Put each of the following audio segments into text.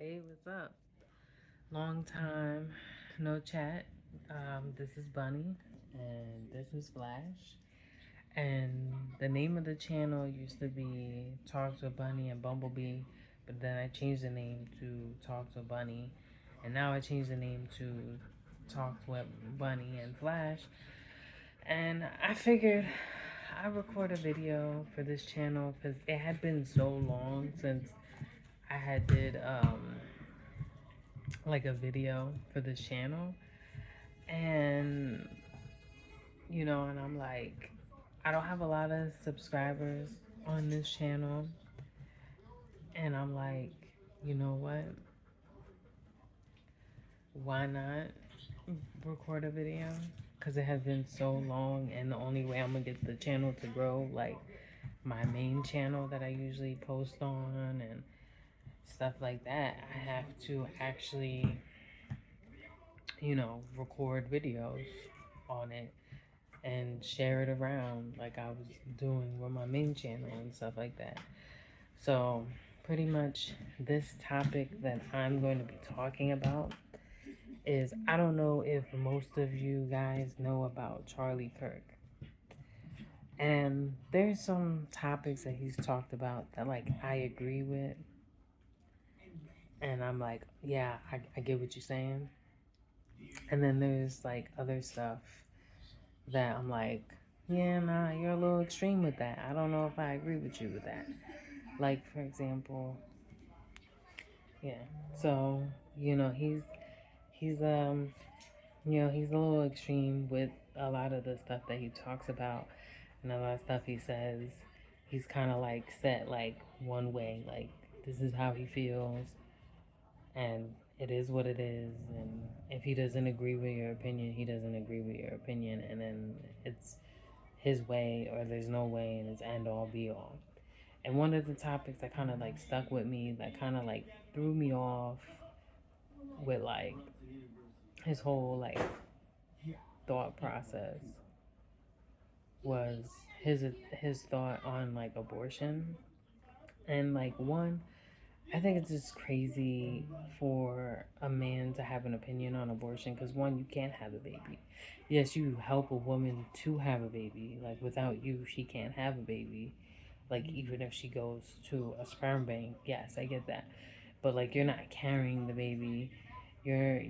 Hey, what's up? Long time no chat. This is Bunny, and this is Flash. And the name of the channel used to be Talks with Bunny and Bumblebee, but then I changed the name to Talks with Bunny, and now I changed the name to Talks with Bunny and Flash. And I figured I record a video for this channel because it had been so long since I had did like a video for this channel, and and I'm like, I don't have a lot of subscribers on this channel, and I'm like, you know what, why not record a video? Because it has been so long, and the only way I'm gonna get the channel to grow, like my main channel that I usually post on and stuff like that, I have to actually record videos on it and share it around like I was doing with my main channel and stuff like that. So, pretty much this topic that I'm going to be talking about is, I don't know if most of you guys know about Charlie Kirk. And there's some topics that he's talked about that like I agree with. And I'm like, yeah, I get what you're saying. And then there's like other stuff that I'm like, yeah, nah, you're a little extreme with that. I don't know if I agree with you with that. Like, for example, yeah. So, he's he's a little extreme with a lot of the stuff that he talks about and a lot of stuff he says. He's kind of like set like one way, like this is how he feels, and it is what it is. And if he doesn't agree with your opinion, he doesn't agree with your opinion, and then it's his way or there's no way, and it's end all be all. And one of the topics that kind of like stuck with me, that kind of like threw me off with like his whole like thought process, was his thought on like abortion. And like, one, I think it's just crazy for a man to have an opinion on abortion, because one, you can't have a baby. Yes, you help a woman to have a baby. Like, without you, she can't have a baby. Like, even if she goes to a sperm bank, yes, I get that. But like, you're not carrying the baby. You're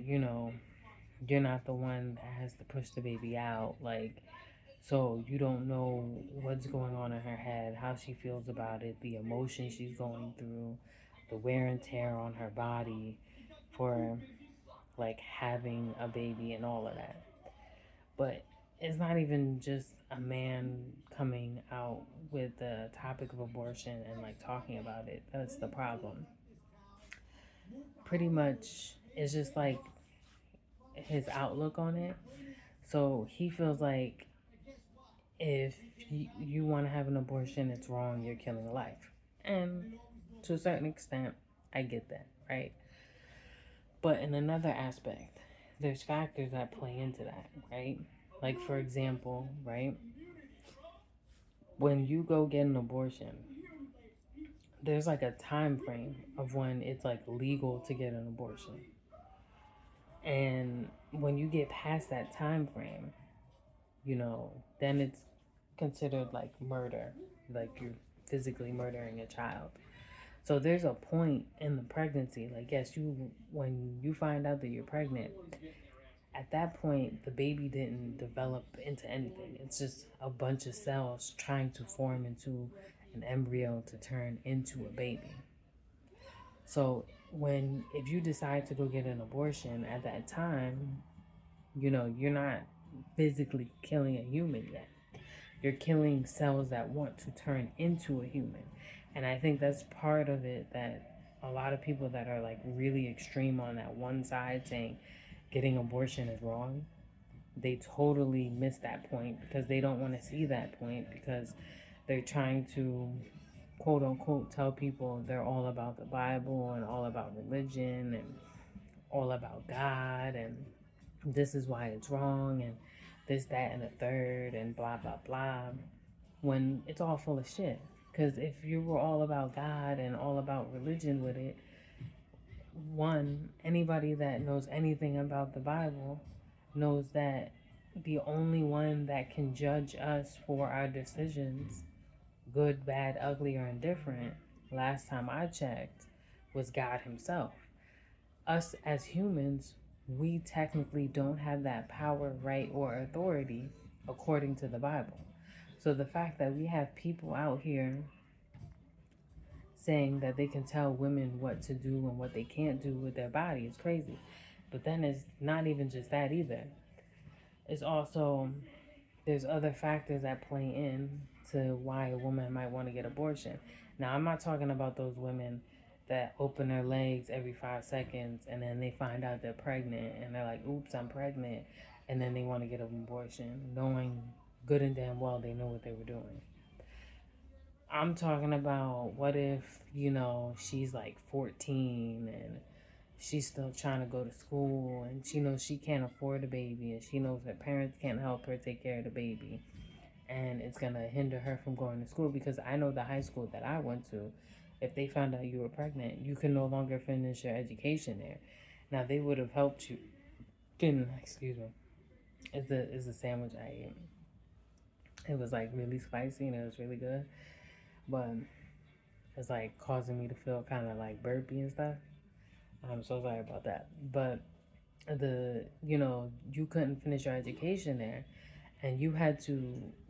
not the one that has to push the baby out. Like, so you don't know what's going on in her head, how she feels about it, the emotion she's going through, the wear and tear on her body for like having a baby and all of that. But it's not even just a man coming out with the topic of abortion and like talking about it. That's the problem. Pretty much, it's just like his outlook on it. So he feels like if you want to have an abortion, it's wrong, you're killing a life. And to a certain extent, I get that, right? But in another aspect, there's factors that play into that, right? Like, for example, right? When you go get an abortion, there's like a time frame of when it's like legal to get an abortion. And when you get past that time frame, then it's considered like murder, like you're physically murdering a child. So there's a point in the pregnancy, like, yes, when you find out that you're pregnant, at that point the baby didn't develop into anything. It's just a bunch of cells trying to form into an embryo to turn into a baby. So if you decide to go get an abortion at that time, you're not physically killing a human yet. You're killing cells that want to turn into a human. And I think that's part of it, that a lot of people that are like really extreme on that one side, saying getting abortion is wrong, they totally miss that point, because they don't want to see that point, because they're trying to quote unquote tell people they're all about the Bible and all about religion and all about God, and this is why it's wrong, and this, that, and the third, and blah, blah, blah, when it's all full of shit. Because if you were all about God and all about religion with it, one, anybody that knows anything about the Bible knows that the only one that can judge us for our decisions, good, bad, ugly, or indifferent, last time I checked, was God Himself. Us as humans, we technically don't have that power, right, or authority according to the Bible. So the fact that we have people out here saying that they can tell women what to do and what they can't do with their body is crazy. But then it's not even just that either. It's also, there's other factors that play in to why a woman might want to get abortion. Now, I'm not talking about those women that open their legs every 5 seconds and then they find out they're pregnant and they're like, oops, I'm pregnant. And then they want to get an abortion, knowing good and damn well they know what they were doing. I'm talking about what if, she's like 14 and she's still trying to go to school and she knows she can't afford a baby and she knows her parents can't help her take care of the baby, and it's going to hinder her from going to school, because I know the high school that I went to, if they found out you were pregnant, you could no longer finish your education there. Now, they would have helped you. Excuse me. It's a sandwich I ate. It was like really spicy and it was really good, but it's like causing me to feel kind of like burpy and stuff. I'm so sorry about that. But you couldn't finish your education there, and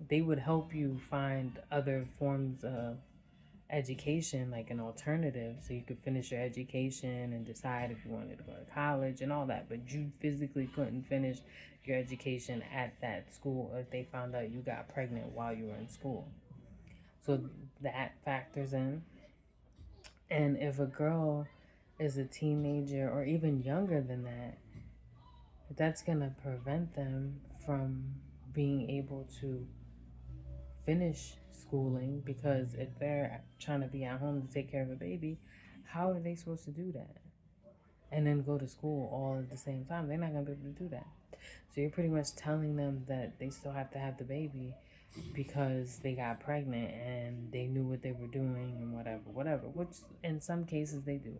they would help you find other forms of education, like an alternative, so you could finish your education and decide if you wanted to go to college and all that. But you physically couldn't finish your education at that school if they found out you got pregnant while you were in school. So that factors in. And if a girl is a teenager or even younger than that, that's going to prevent them from being able to finish schooling, because if they're trying to be at home to take care of a baby, how are they supposed to do that? And then go to school all at the same time? They're not going to be able to do that. So you're pretty much telling them that they still have to have the baby because they got pregnant and they knew what they were doing and whatever, which in some cases they do.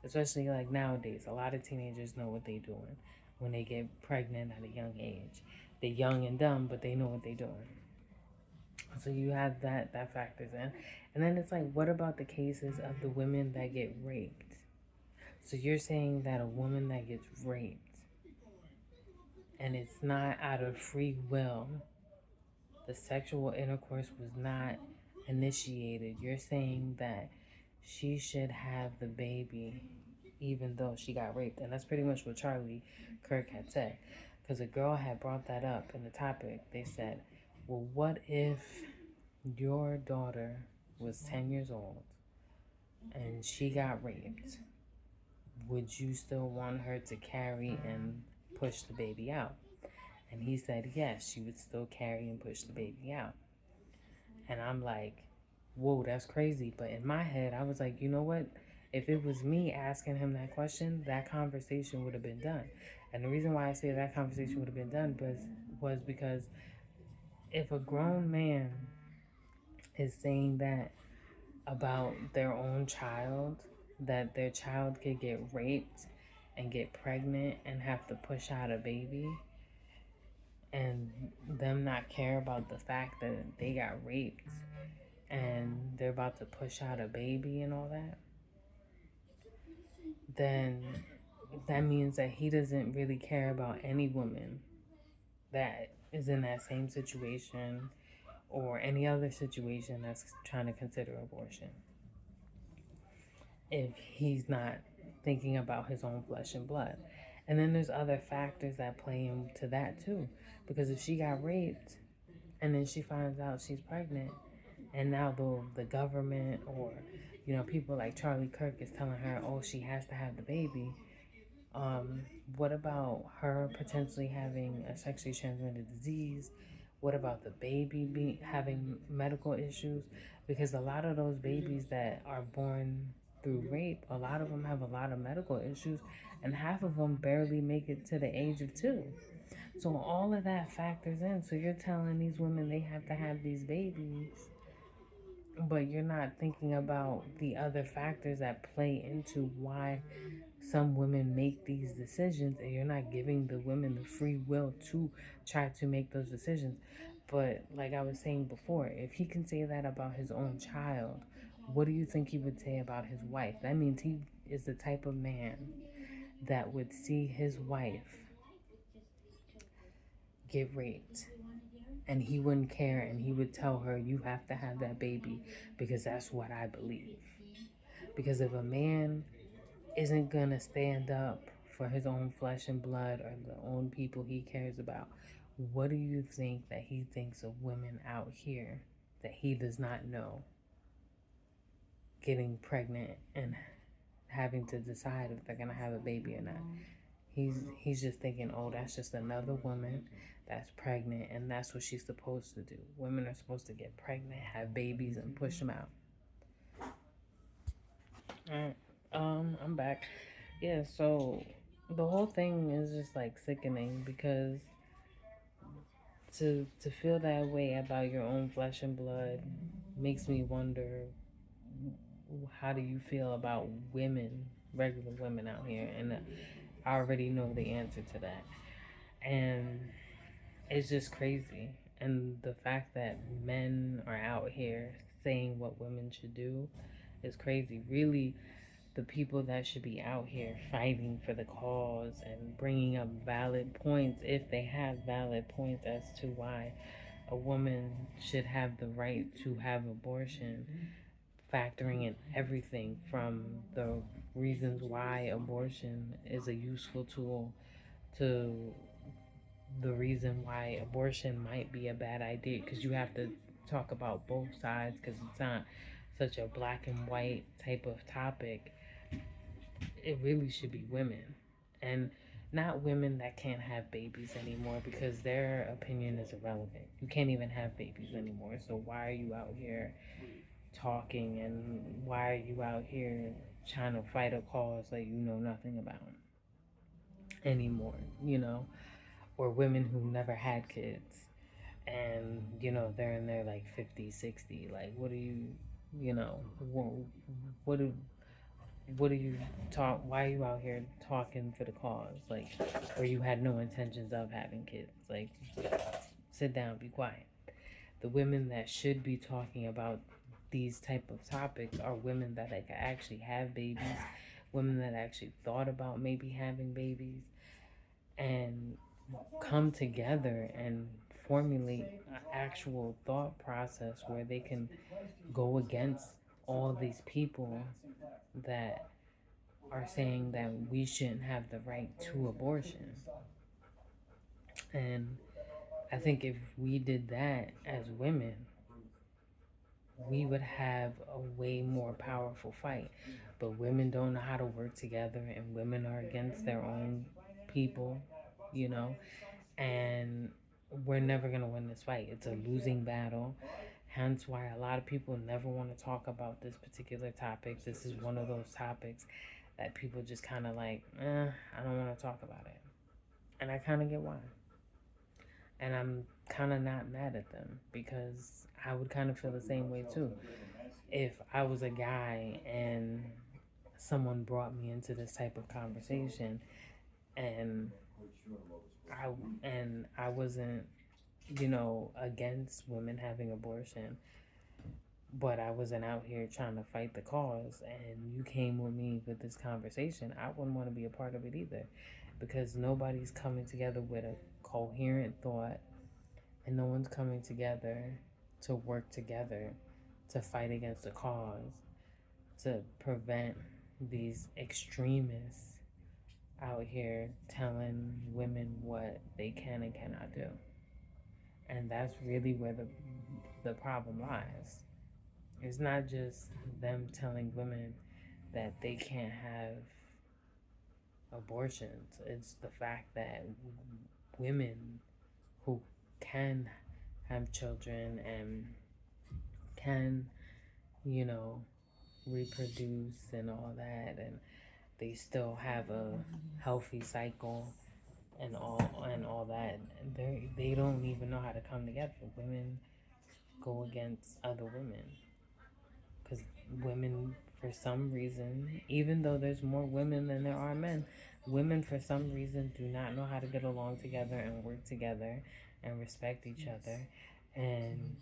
Especially like nowadays, a lot of teenagers know what they're doing when they get pregnant at a young age. They're young and dumb, but they know what they're doing. So you have that factors in. And then it's like, what about the cases of the women that get raped? So you're saying that a woman that gets raped and it's not out of free will, the sexual intercourse was not initiated, you're saying that she should have the baby even though she got raped? And that's pretty much what Charlie Kirk had said, because a girl had brought that up in the topic. They said, well, what if your daughter was 10 years old and she got raped? Would you still want her to carry and push the baby out? And he said, yes, she would still carry and push the baby out. And I'm like, whoa, that's crazy. But in my head, I was like, you know what? If it was me asking him that question, that conversation would have been done. And the reason why I say that conversation would have been done was because if a grown man is saying that about their own child, that their child could get raped and get pregnant and have to push out a baby, and them not care about the fact that they got raped and they're about to push out a baby and all that, then that means that he doesn't really care about any woman that is in that same situation or any other situation that's trying to consider abortion, if he's not thinking about his own flesh and blood. And then there's other factors that play into that too, because if she got raped and then she finds out she's pregnant, and now the government or people like Charlie Kirk is telling her, oh, she has to have the baby, what about her potentially having a sexually transmitted disease? What about the baby having medical issues? Because a lot of those babies that are born through rape, a lot of them have a lot of medical issues, and half of them barely make it to the age of 2. So all of that factors in. So you're telling these women they have to have these babies, but you're not thinking about the other factors that play into why some women make these decisions, and you're not giving the women the free will to try to make those decisions. But like I was saying before, if he can say that about his own child, what do you think he would say about his wife? That means he is the type of man that would see his wife get raped and he wouldn't care, and he would tell her, you have to have that baby because that's what I believe. Because if a man isn't gonna stand up for his own flesh and blood or the own people he cares about, what do you think that he thinks of women out here that he does not know getting pregnant and having to decide if they're gonna have a baby or not? He's just thinking, oh, that's just another woman that's pregnant, and that's what she's supposed to do. Women are supposed to get pregnant, have babies, and push them out. All right, I'm back. Yeah, so the whole thing is just like sickening, because to feel that way about your own flesh and blood makes me wonder, how do you feel about women, regular women out here? And I already know the answer to that. And it's just crazy. And the fact that men are out here saying what women should do is crazy. Really, the people that should be out here fighting for the cause and bringing up valid points, if they have valid points as to why a woman should have the right to have abortion, factoring in everything from the reasons why abortion is a useful tool to the reason why abortion might be a bad idea, because you have to talk about both sides, because it's not such a black and white type of topic. It really should be women, and not women that can't have babies anymore, because their opinion is irrelevant. You can't even have babies anymore, so why are you out here talking, and why are you out here trying to fight a cause that you know nothing about anymore, or women who never had kids, and they're in their like 50, 60. Like, what do you know what do you talk why are you out here talking for the cause, like, or you had no intentions of having kids? Like, sit down, be quiet. The women that should be talking about these type of topics are women that like actually have babies, women that actually thought about maybe having babies, and come together and formulate an actual thought process where they can go against all these people that are saying that we shouldn't have the right to abortion. And I think if we did that as women, we would have a way more powerful fight. But women don't know how to work together, and women are against their own people, you know, and we're never going to win this fight. It's a losing battle. Hence why a lot of people never want to talk about this particular topic. This is one of those topics that people just kind of like, I don't want to talk about it. And I kind of get why. And I'm kind of not mad at them, because I would kind of feel the same way too. If I was a guy and someone brought me into this type of conversation, and I wasn't, against women having abortion, but I wasn't out here trying to fight the cause, and you came with me with this conversation, I wouldn't want to be a part of it either, because nobody's coming together with a coherent thought, and no one's coming together to work together to fight against the cause, to prevent these extremists out here telling women what they can and cannot do. And that's really where the problem lies. It's not just them telling women that they can't have abortions. It's the fact that women who can have children and can, reproduce and all that, and they still have a healthy cycle and all that, they don't even know how to come together. Women go against other women because women for some reason, even though there's more women than there are men, women for some reason do not know how to get along together and work together and respect each other and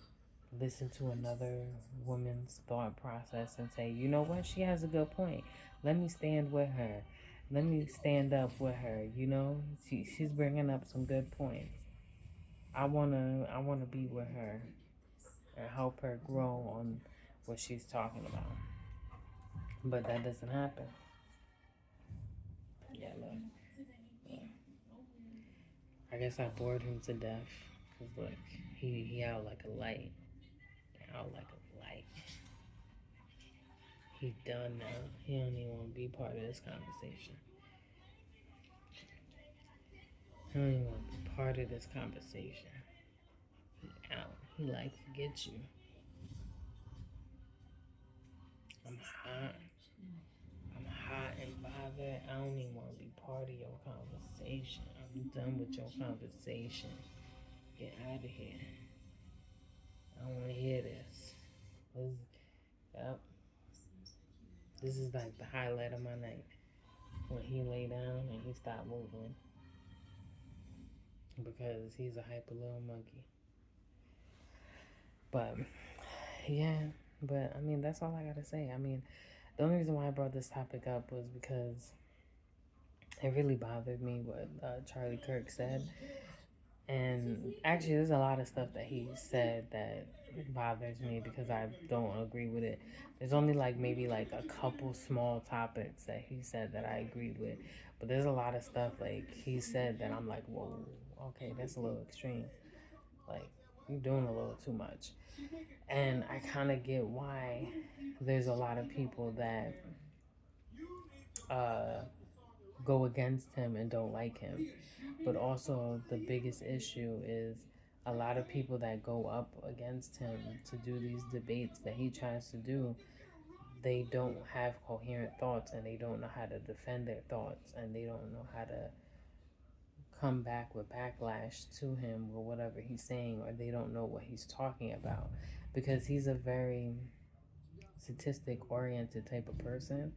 listen to another woman's thought process and say, you know what, she has a good point. Let me stand with her. Let me stand up with her. You know, she's bringing up some good points. I wanna be with her and help her grow on what she's talking about. But that doesn't happen. Yeah, look. Yeah. I guess I bored him to death. Cause look, he out like a light. Out like a light. He done now. He don't even want to be part of this conversation. He don't even want to be part of this conversation. He out. He like forget you. I'm hot. I'm hot and bothered. I don't even want to be part of your conversation. I'm done with your conversation. Get out of here. I don't want to hear this. Yep. This is like the highlight of my night. When he lay down and he stopped moving. Because he's a hyper little monkey. But, yeah. But, I mean, that's all I gotta say. I mean, the only reason why I brought this topic up was because it really bothered me what Charlie Kirk said. And actually, there's a lot of stuff that he said that bothers me because I don't agree with it. There's only like maybe like a couple small topics that he said that I agreed with. But there's a lot of stuff like he said that I'm like, whoa, okay, that's a little extreme. Like, you're doing a little too much. And I kind of get why there's a lot of people that go against him and don't like him. But also, the biggest issue is a lot of people that go up against him to do these debates that he tries to do, they don't have coherent thoughts and they don't know how to defend their thoughts and they don't know how to come back with backlash to him or whatever he's saying, or they don't know what he's talking about, because he's a very statistic oriented type of person.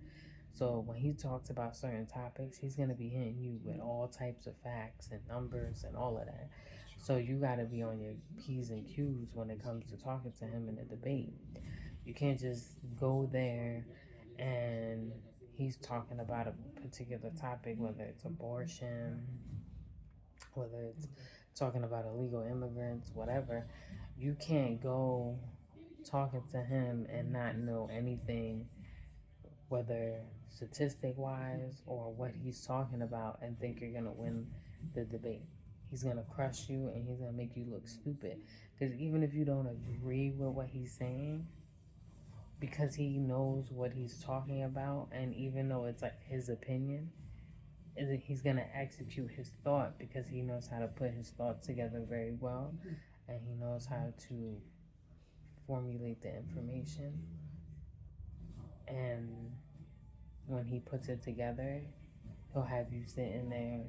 So when he talks about certain topics, he's going to be hitting you with all types of facts and numbers and all of that. So you got to be on your P's and Q's when it comes to talking to him in a debate. You can't just go there and he's talking about a particular topic, whether it's abortion, whether it's talking about illegal immigrants, whatever. You can't go talking to him and not know anything, whether statistic wise or what he's talking about, and think you're going to win the debate. He's going to crush you and he's going to make you look stupid. Because even if you don't agree with what he's saying, because he knows what he's talking about, and even though it's like his opinion, he's going to execute his thought because he knows how to put his thoughts together very well, and he knows how to formulate the information. And when he puts it together, he'll have you sitting there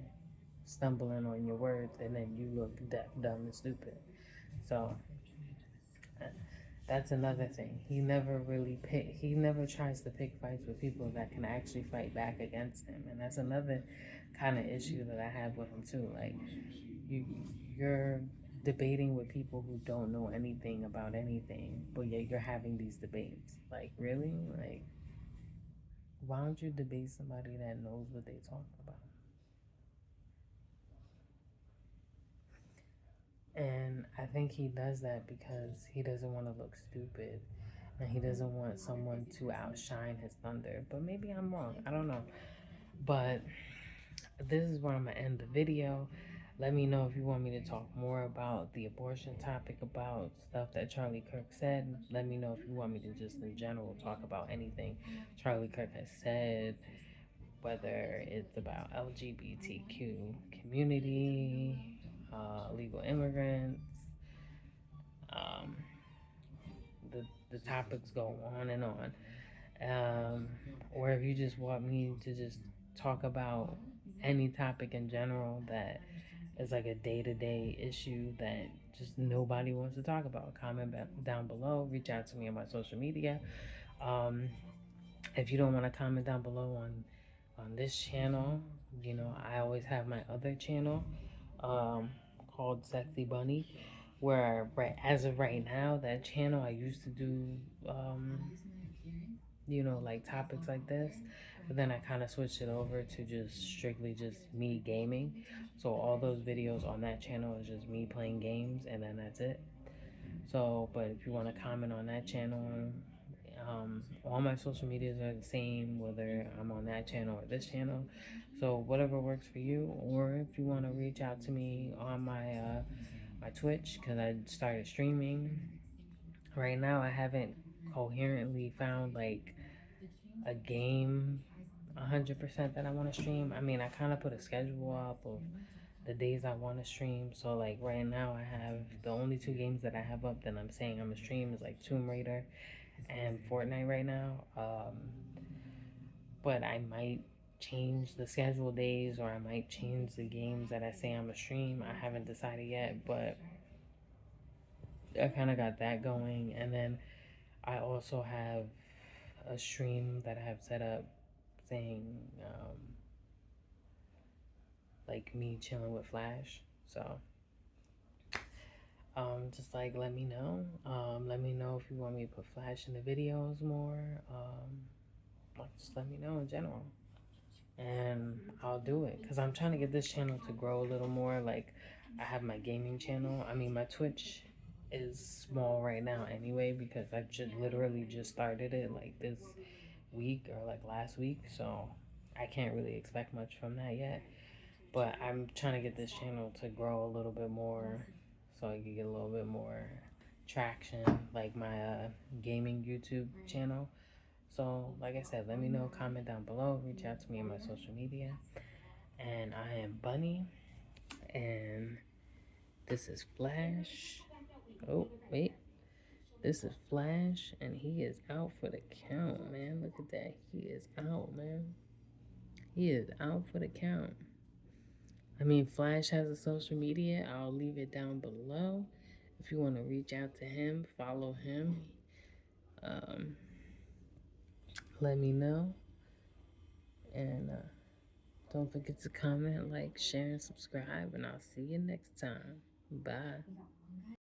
stumbling on your words, and then you look deaf, dumb, and stupid. So that's another thing. He never tries to pick fights with people that can actually fight back against him, and that's another kind of issue that I have with him too. Like, you're debating with people who don't know anything about anything, but yet you're having these debates. Like, really? Like, why don't you debate somebody that knows what they're talking about? And I think he does that because he doesn't want to look stupid and he doesn't want someone to outshine his thunder. But maybe I'm wrong. I don't know. But this is where I'm going to end the video. Let me know if you want me to talk more about the abortion topic, about stuff that Charlie Kirk said. Let me know if you want me to just in general talk about anything Charlie Kirk has said, whether it's about LGBTQ community, illegal immigrants. Um, the topics go on and on. Or if you just want me to just talk about any topic in general that is like a day-to-day issue that just nobody wants to talk about, comment down below. Reach out to me on my social media. If you don't want to comment down below on this channel, you know, I always have my other channel um, called Sexy Bunny, where as of right now, that channel I used to do, you know, like topics like this, but then I kind of switched it over to just strictly just me gaming. So all those videos on that channel is just me playing games, and then that's it. So, but if you want to comment on that channel, all my social medias are the same, whether I'm on that channel or this channel. So whatever works for you, or if you want to reach out to me on my Twitch, because I started streaming. Right now, I haven't coherently found like a game 100% that I want to stream. I mean, I kind of put a schedule up of the days I want to stream. So like right now, I have the only two games that I have up that I'm saying I'm gonna stream is like Tomb Raider and Fortnite right now. But I might change the schedule days, or I might change the games that I say I'm gonna stream. I haven't decided yet, but I kind of got that going. And then I also have a stream that I have set up saying like me chilling with Flash. So just like let me know. Let me know if you want me to put Flash in the videos more. Like just let me know in general, and I'll do it because I'm trying to get this channel to grow a little more. Like I have my gaming channel. I mean, my Twitch is small right now anyway because I just literally just started it like this week or like last week, so I can't really expect much from that yet. But I'm trying to get this channel to grow a little bit more so I can get a little bit more traction, like my gaming YouTube channel. So, like I said, let me know, comment down below, reach out to me on my social media. And I am Bunny, and this is Flash. Oh, wait. This is Flash, and he is out for the count, man. Look at that. He is out, man. He is out for the count. I mean, Flash has a social media. I'll leave it down below. If you want to reach out to him, follow him. Um, Let me know. And don't forget to comment, like, share, and subscribe. And I'll see you next time. Bye.